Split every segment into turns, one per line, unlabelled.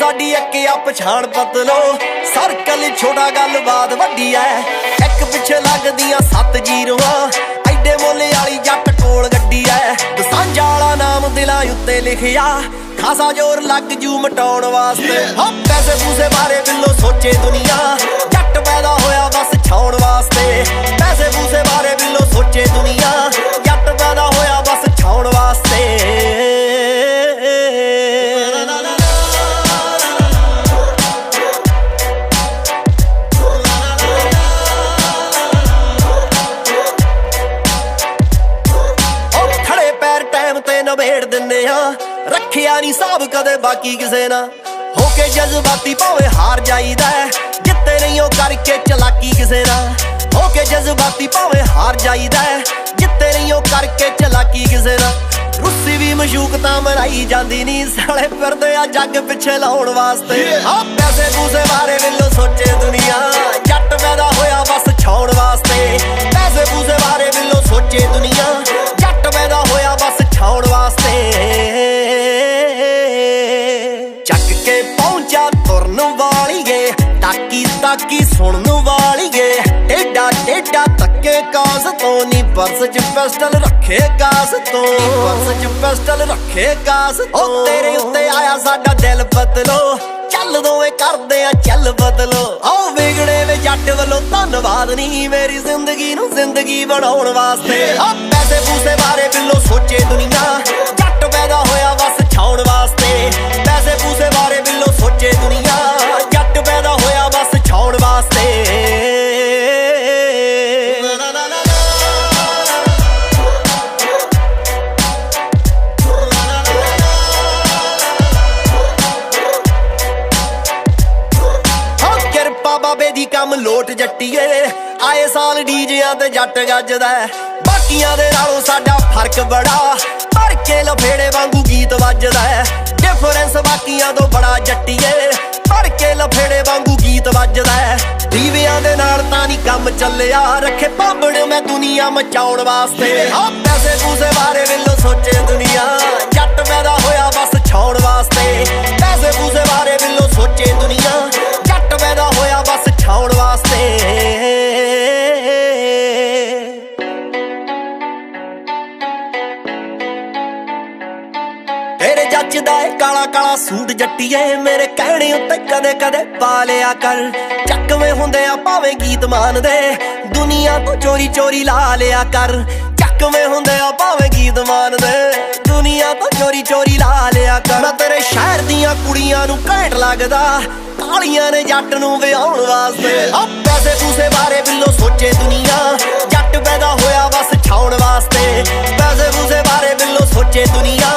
साडी एक आ पछाण पतलो सर्कल छोटा गलबात वड्डी ऐ एक पिछे लगदियां 7 जीरोआं एडे मोले वाली जट कोल गड्डी ऐ सांझा वाला नाम दिलां उत्ते लिखिया खासा जोर लग जू मटाउण वास्ते पैसे पूसे बारे बिल्लो सोचे दुनिया जट पैदा होया बस छाउण वास्ते पैसे पूसे बारे बिल्लो सोचे दुनिया जट पैदा होया बस छाउण वास्ते नवेड़ दिन्ने रखिया नी साहब कदे बाकी किसे ना होके जज्बाती भावे हार जाईदा जित्ते नहीं हो करके चलाकी किसे ना होके जज्बाती भावे हार जाईदा जित्ते नहीं हो करके चलाकी किसे ना रुस्सी भी मशूक तां मराई जांदी नी साले फिरदे आ जग पिछे लाउण वास्ते पैसे पूसे बारे बिल्लो सोचे दुनिया जट पैदा होया बस छाउण वास्ते पैसे पूसे बारे बिल्लो सोचे दुनिया जट पैदा होया बस छाउण वास्ते चक के पहुंचा तुरन वालीए ताकी ताकी सुनन वालीए टेढ़ा टेढ़ा तक्के कास तो नी पर्स च पिस्टल रखे कास तो पर्स च पिस्टल रखे कास तो तेरे उत्ते आया साडा दिल बदलो चल दोवें करदे आ चल बदलो आओ विगड़े वे जट वल्लों धन्नवाद नी मेरी जिंदगी नूं जिंदगी बनाउण वास्ते पैसे पूसे बारे बिल्लो सोचे दुनिया जट पैदा होया बस छाउण वास्ते पैसे पूसे बारे बिल्लो सोचे दुनिया जट पैदा होया बस छाउण वास्ते बाबे दी कम लोट जट्टीए आए साल डीजियां ते जट गजदा बाकियां दे नालों साडा फर्क बड़ा भर के लफेड़े वांगू गीत वजदा डिफरेंस बाकियां तो बड़ा जट्टीए भर के लफेड़े वांगू गीत वजदा दीवियां दे नाल तां नी कम चलिया रखे भांबड़ मैं दुनिया मचाउण वास्ते पैसे पूसे बारे बिल्लो सोचे दुनिया जट पैदा होया बस छाउण वास्ते पैसे पूसे बारे बिल्लो सोचे दुनिया जट पैदा होया बस छाउण वास्ते तेरे जचदा है काला काला सूट जट्टीए मेरे कहने उत्ते कदे कदे पा लिया कर चकवे हुंदे आ भावें गीत मानदे दुनिया तो चोरी चोरी ला लिया कर चकवे हुंदे आ भावें गीत मानदे दुनिया तो चोरी चोरी ला लिया कर मैं तेरे शहर दियां कुड़ियां नूं घैंट लगदा कालियां ने जट नूं विआउण वास्ते पैसे पूसे बारे बिल्लो सोचे दुनिया जट पैदा होया बस छाउण वास्ते पैसे पूसे बारे बिल्लो सोचे दुनिया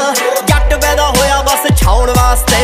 जट पैदा होया बस छाउण वास्ते